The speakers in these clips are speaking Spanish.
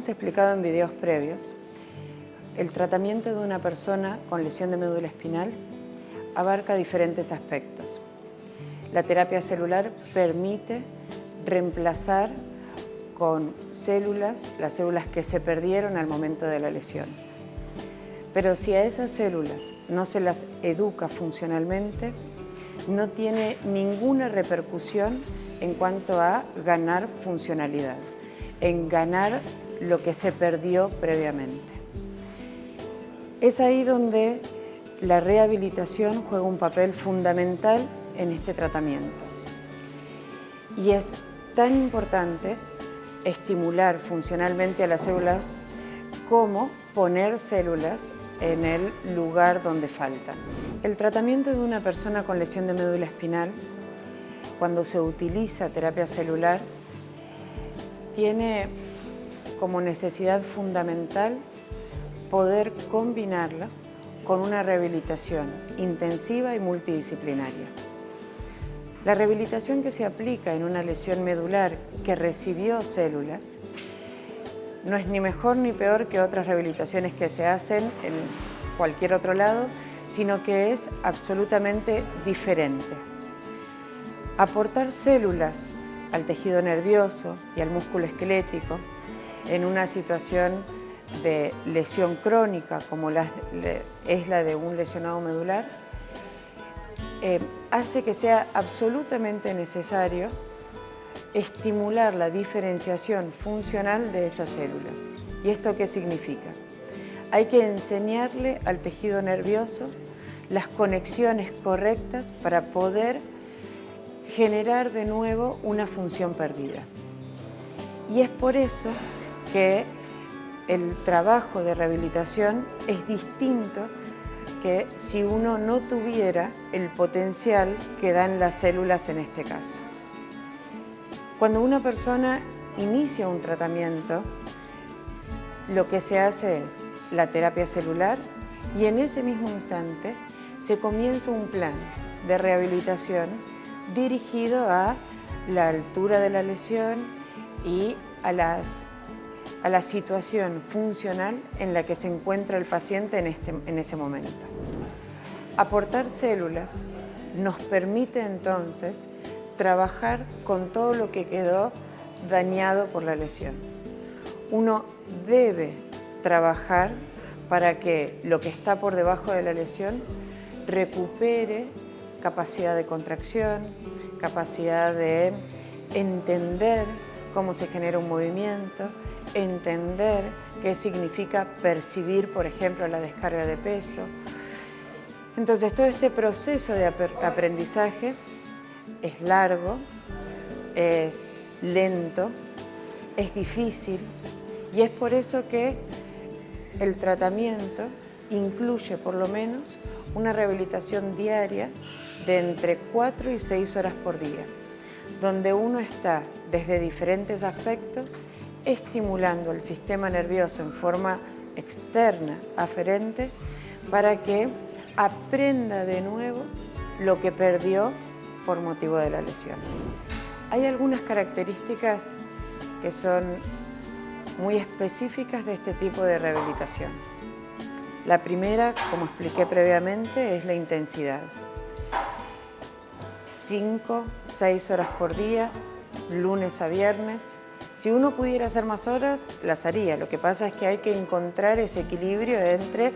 hemos explicado en videos previos, el tratamiento de una persona con lesión de médula espinal abarca diferentes aspectos. La terapia celular permite reemplazar con células, las células que se perdieron al momento de la lesión. Pero si a esas células no se las educa funcionalmente, no tiene ninguna repercusión en cuanto a ganar funcionalidad, en ganar lo que se perdió previamente. Es ahí donde la rehabilitación juega un papel fundamental en este tratamiento. Y es tan importante estimular funcionalmente a las células como poner células en el lugar donde faltan. El tratamiento de una persona con lesión de médula espinal, cuando se utiliza terapia celular, tiene como necesidad fundamental poder combinarla con una rehabilitación intensiva y multidisciplinaria. La rehabilitación que se aplica en una lesión medular que recibió células no es ni mejor ni peor que otras rehabilitaciones que se hacen en cualquier otro lado, sino que es absolutamente diferente. Aportar células al tejido nervioso y al músculo esquelético en una situación de lesión crónica como es la de un lesionado medular, hace que sea absolutamente necesario estimular la diferenciación funcional de esas células. ¿Y esto qué significa? Hay que enseñarle al tejido nervioso las conexiones correctas para poder generar de nuevo una función perdida. Y es por eso que el trabajo de rehabilitación es distinto que si uno no tuviera el potencial que dan las células en este caso. Cuando una persona inicia un tratamiento, lo que se hace es la terapia celular y en ese mismo instante se comienza un plan de rehabilitación dirigido a la altura de la lesión y a la situación funcional en la que se encuentra el paciente en ese momento. Aportar células nos permite entonces trabajar con todo lo que quedó dañado por la lesión. Uno debe trabajar para que lo que está por debajo de la lesión recupere capacidad de contracción, capacidad de entender cómo se genera un movimiento, entender qué significa percibir, por ejemplo, la descarga de peso. Entonces, todo este proceso de aprendizaje es largo, es lento, es difícil y es por eso que el tratamiento incluye por lo menos una rehabilitación diaria de entre 4 y 6 horas por día, donde uno está desde diferentes aspectos estimulando el sistema nervioso en forma externa, aferente, para que aprenda de nuevo lo que perdió por motivo de la lesión. Hay algunas características que son muy específicas de este tipo de rehabilitación. La primera, como expliqué previamente, es la intensidad. 5, 6 horas por día, lunes a viernes. Si uno pudiera hacer más horas, las haría. Lo que pasa es que hay que encontrar ese equilibrio entre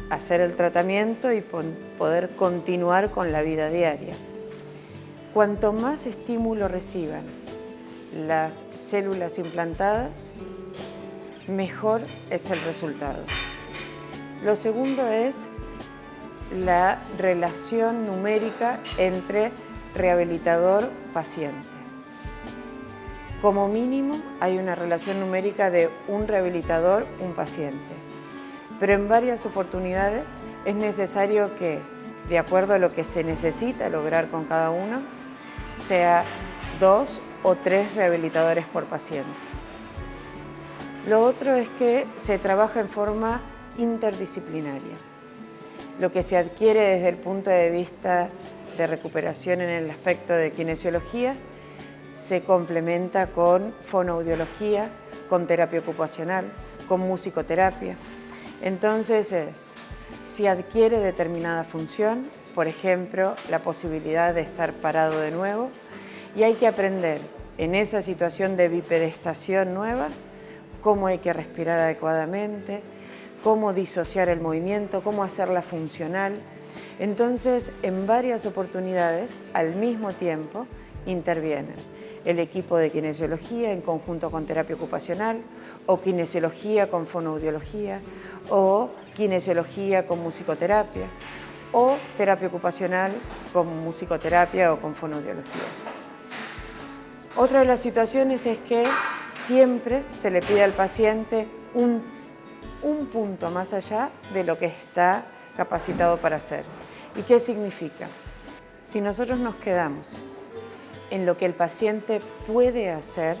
hacer el tratamiento y poder continuar con la vida diaria. Cuanto más estímulo reciban las células implantadas, mejor es el resultado. Lo segundo es la relación numérica entre rehabilitador-paciente. Como mínimo hay una relación numérica de un rehabilitador, un paciente. Pero en varias oportunidades es necesario que, de acuerdo a lo que se necesita lograr con cada uno, sea 2 o 3 rehabilitadores por paciente. Lo otro es que se trabaja en forma interdisciplinaria. Lo que se adquiere desde el punto de vista de recuperación en el aspecto de kinesiología se complementa con fonoaudiología, con terapia ocupacional, con musicoterapia. Entonces si adquiere determinada función, por ejemplo, la posibilidad de estar parado de nuevo, y hay que aprender en esa situación de bipedestación nueva cómo hay que respirar adecuadamente, cómo disociar el movimiento, cómo hacerla funcional. Entonces, en varias oportunidades, al mismo tiempo, intervienen el equipo de kinesiología en conjunto con terapia ocupacional, o kinesiología con fonoaudiología, o kinesiología con musicoterapia, o terapia ocupacional con musicoterapia o con fonoaudiología. Otra de las situaciones es que siempre se le pide al paciente un punto más allá de lo que está capacitado para hacer. ¿Y qué significa? Si nosotros nos quedamos en lo que el paciente puede hacer,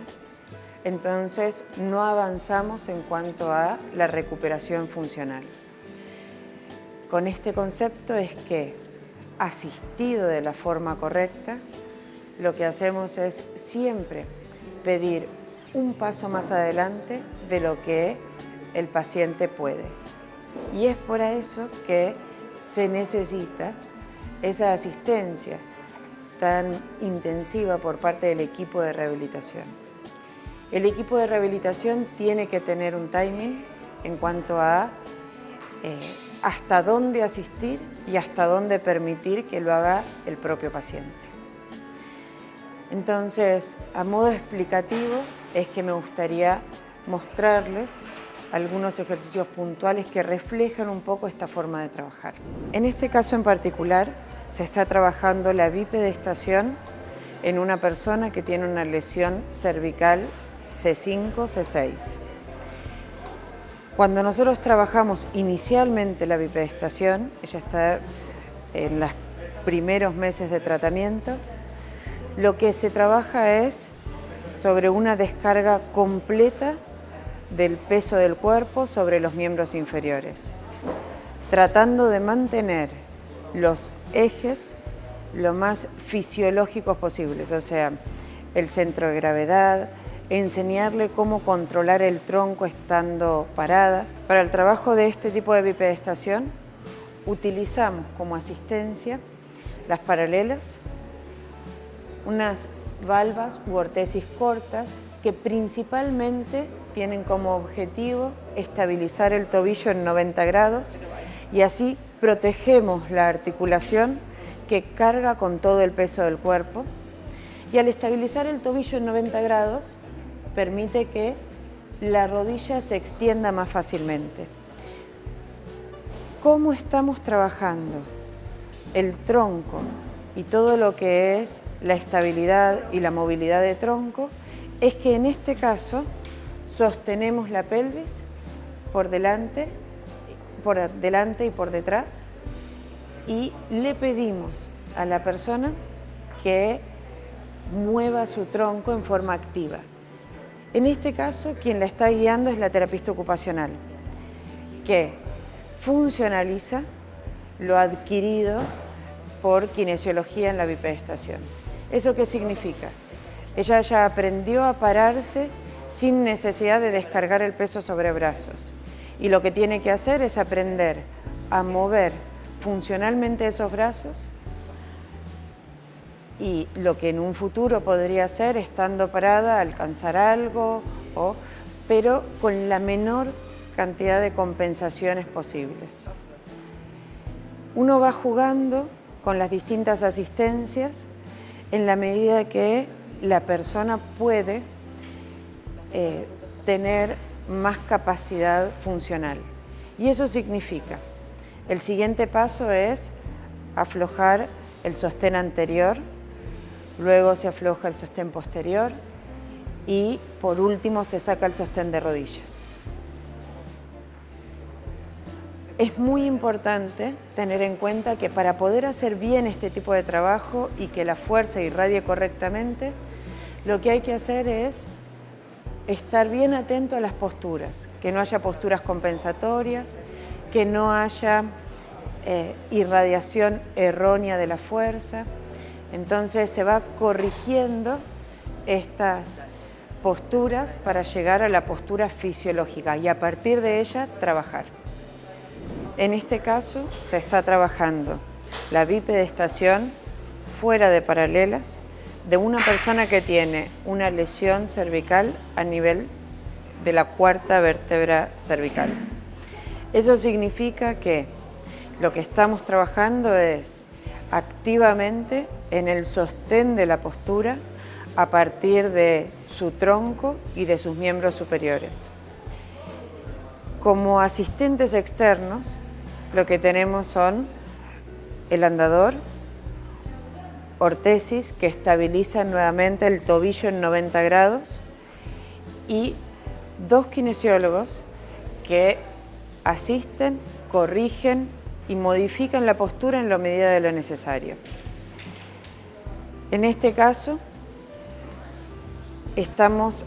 entonces no avanzamos en cuanto a la recuperación funcional. Con este concepto es que, asistido de la forma correcta, lo que hacemos es siempre pedir un paso más adelante de lo que el paciente puede. Y es por eso que se necesita esa asistencia tan intensiva por parte del equipo de rehabilitación. El equipo de rehabilitación tiene que tener un timing en cuanto a hasta dónde asistir y hasta dónde permitir que lo haga el propio paciente. Entonces, a modo explicativo, es que me gustaría mostrarles algunos ejercicios puntuales que reflejan un poco esta forma de trabajar. En este caso en particular, se está trabajando la bipedestación en una persona que tiene una lesión cervical C5, C6. Cuando nosotros trabajamos inicialmente la bipedestación, ella está en los primeros meses de tratamiento, lo que se trabaja es sobre una descarga completa del peso del cuerpo sobre los miembros inferiores, tratando de mantener los ejes lo más fisiológicos posibles, o sea, el centro de gravedad, enseñarle cómo controlar el tronco estando parada. Para el trabajo de este tipo de bipedestación utilizamos como asistencia las paralelas, unas valvas u ortesis cortas que principalmente tienen como objetivo estabilizar el tobillo en 90 grados y así protegemos la articulación que carga con todo el peso del cuerpo, y al estabilizar el tobillo en 90 grados permite que la rodilla se extienda más fácilmente. ¿Cómo estamos trabajando el tronco y todo lo que es la estabilidad y la movilidad de tronco? Es que en este caso sostenemos la pelvis por delante y por detrás, y le pedimos a la persona que mueva su tronco en forma activa. En este caso, quien la está guiando es la terapista ocupacional, que funcionaliza lo adquirido por kinesiología en la bipedestación. ¿Eso qué significa? Ella ya aprendió a pararse sin necesidad de descargar el peso sobre brazos. Y lo que tiene que hacer es aprender a mover funcionalmente esos brazos, y lo que en un futuro podría ser, estando parada, alcanzar algo, pero con la menor cantidad de compensaciones posibles. Uno va jugando con las distintas asistencias en la medida que la persona puede tener más capacidad funcional. Y eso significa, el siguiente paso es aflojar el sostén anterior, luego se afloja el sostén posterior y por último se saca el sostén de rodillas. Es muy importante tener en cuenta que para poder hacer bien este tipo de trabajo y que la fuerza irradie correctamente, lo que hay que hacer es estar bien atento a las posturas, que no haya posturas compensatorias, que no haya irradiación errónea de la fuerza. Entonces se va corrigiendo estas posturas para llegar a la postura fisiológica y a partir de ella trabajar. En este caso se está trabajando la bipedestación fuera de paralelas de una persona que tiene una lesión cervical a nivel de la cuarta vértebra cervical. Eso significa que lo que estamos trabajando es activamente en el sostén de la postura a partir de su tronco y de sus miembros superiores. Como asistentes externos, lo que tenemos son el andador, ortesis que estabilizan nuevamente el tobillo en 90 grados y dos kinesiólogos que asisten, corrigen y modifican la postura en la medida de lo necesario. En este caso, estamos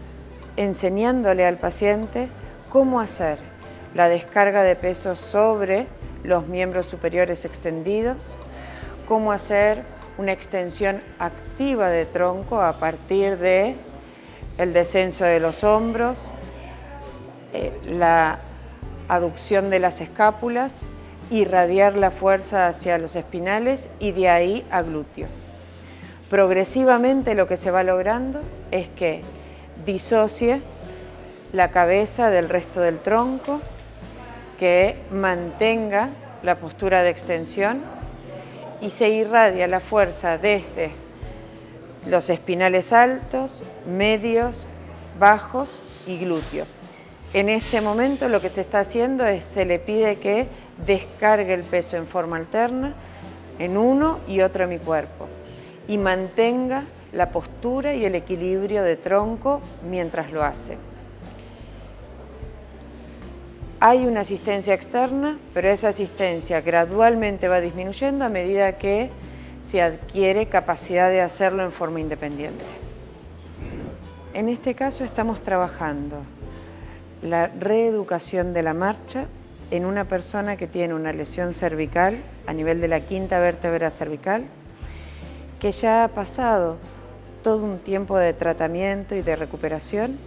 enseñándole al paciente cómo hacer la descarga de peso sobre los miembros superiores extendidos, cómo hacer una extensión activa de tronco a partir de el descenso de los hombros, la aducción de las escápulas, irradiar la fuerza hacia los espinales y de ahí a glúteo. Progresivamente lo que se va logrando es que disocie la cabeza del resto del tronco, que mantenga la postura de extensión y se irradia la fuerza desde los espinales altos, medios, bajos y glúteo. En este momento lo que se está haciendo es, se le pide que descargue el peso en forma alterna en uno y otro hemicuerpo y mantenga la postura y el equilibrio de tronco mientras lo hace. Hay una asistencia externa, pero esa asistencia gradualmente va disminuyendo a medida que se adquiere capacidad de hacerlo en forma independiente. En este caso estamos trabajando la reeducación de la marcha en una persona que tiene una lesión cervical a nivel de la quinta vértebra cervical, que ya ha pasado todo un tiempo de tratamiento y de recuperación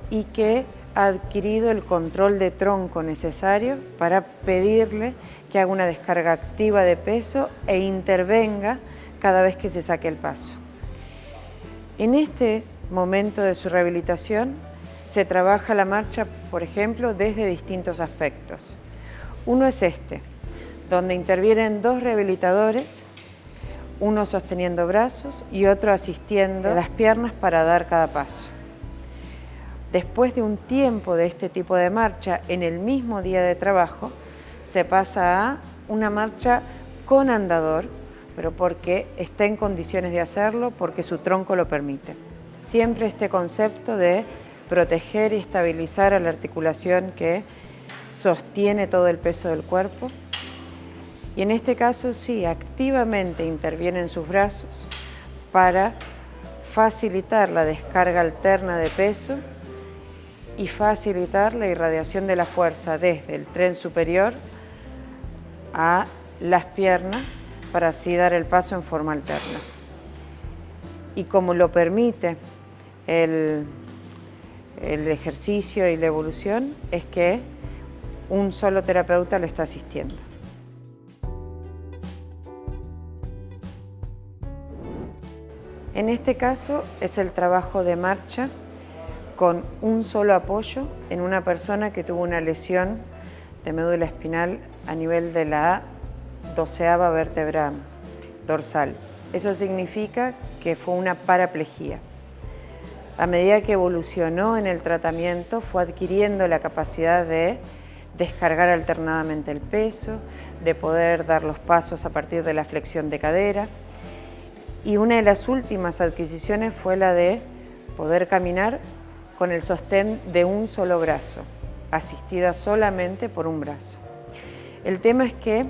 y que ha adquirido el control de tronco necesario para pedirle que haga una descarga activa de peso e intervenga cada vez que se saque el paso. En este momento de su rehabilitación se trabaja la marcha, por ejemplo, desde distintos aspectos. Uno es este, donde intervienen dos rehabilitadores, uno sosteniendo brazos y otro asistiendo a las piernas para dar cada paso. Después de un tiempo de este tipo de marcha, en el mismo día de trabajo, se pasa a una marcha con andador, pero porque está en condiciones de hacerlo, porque su tronco lo permite. Siempre este concepto de proteger y estabilizar a la articulación que sostiene todo el peso del cuerpo. Y en este caso sí, activamente intervienen sus brazos para facilitar la descarga alterna de peso y facilitar la irradiación de la fuerza desde el tren superior a las piernas para así dar el paso en forma alterna. Y como lo permite el ejercicio y la evolución, es que un solo terapeuta lo está asistiendo. En este caso es el trabajo de marcha con un solo apoyo en una persona que tuvo una lesión de médula espinal a nivel de la 12ª vértebra dorsal. Eso significa que fue una paraplegia. A medida que evolucionó en el tratamiento, fue adquiriendo la capacidad de descargar alternadamente el peso, de poder dar los pasos a partir de la flexión de cadera. Y una de las últimas adquisiciones fue la de poder caminar con el sostén de un solo brazo, asistida solamente por un brazo. El tema es que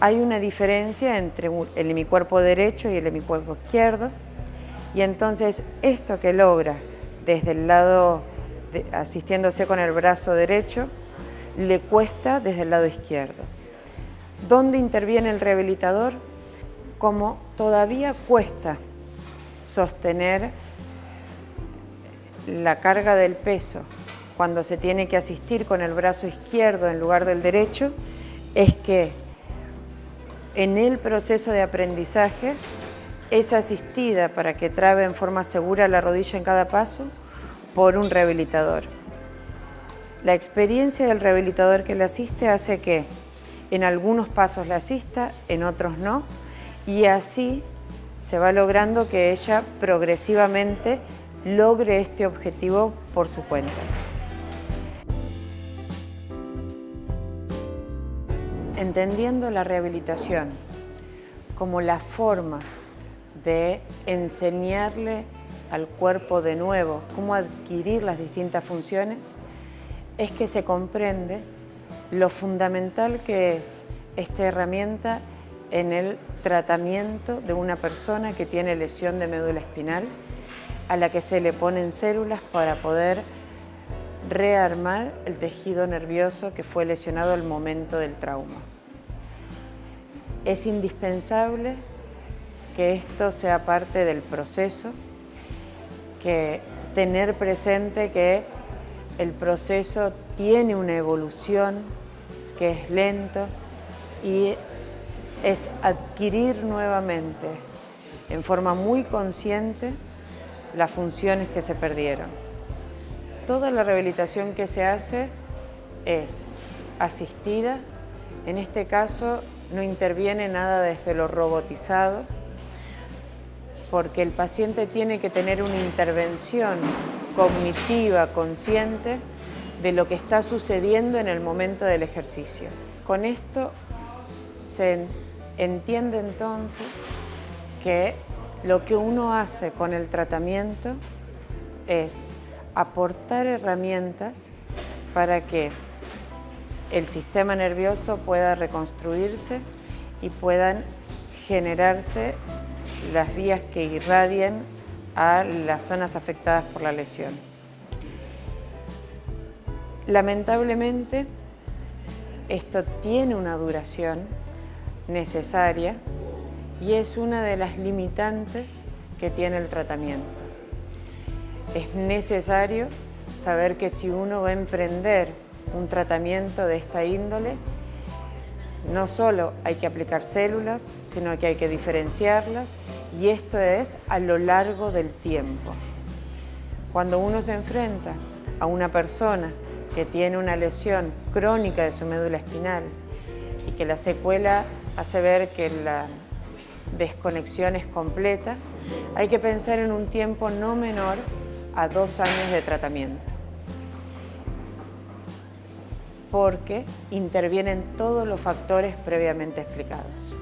hay una diferencia entre el hemicuerpo derecho y el hemicuerpo izquierdo, y entonces esto que logra desde el lado, asistiéndose con el brazo derecho, le cuesta desde el lado izquierdo. ¿Dónde interviene el rehabilitador? Como todavía cuesta sostener la carga del peso cuando se tiene que asistir con el brazo izquierdo en lugar del derecho es que en el proceso de aprendizaje es asistida para que trabe en forma segura la rodilla en cada paso por un rehabilitador. La experiencia del rehabilitador que le asiste hace que en algunos pasos la asista, en otros no, y así se va logrando que ella progresivamente logre este objetivo por su cuenta. Entendiendo la rehabilitación como la forma de enseñarle al cuerpo de nuevo cómo adquirir las distintas funciones, es que se comprende lo fundamental que es esta herramienta en el tratamiento de una persona que tiene lesión de médula espinal, a la que se le ponen células para poder rearmar el tejido nervioso que fue lesionado al momento del trauma. Es indispensable que esto sea parte del proceso, que tener presente que el proceso tiene una evolución, que es lento y es adquirir nuevamente en forma muy consciente las funciones que se perdieron. Toda la rehabilitación que se hace es asistida, en este caso no interviene nada desde lo robotizado, porque el paciente tiene que tener una intervención cognitiva, consciente, de lo que está sucediendo en el momento del ejercicio. Con esto se entiende entonces que lo que uno hace con el tratamiento es aportar herramientas para que el sistema nervioso pueda reconstruirse y puedan generarse las vías que irradien a las zonas afectadas por la lesión. Lamentablemente, esto tiene una duración necesaria y es una de las limitantes que tiene el tratamiento. Es necesario saber que si uno va a emprender un tratamiento de esta índole, no solo hay que aplicar células, sino que hay que diferenciarlas, y esto es a lo largo del tiempo. Cuando uno se enfrenta a una persona que tiene una lesión crónica de su médula espinal y que la secuela hace ver que la desconexión es completa, hay que pensar en un tiempo no menor a 2 años de tratamiento, porque intervienen todos los factores previamente explicados.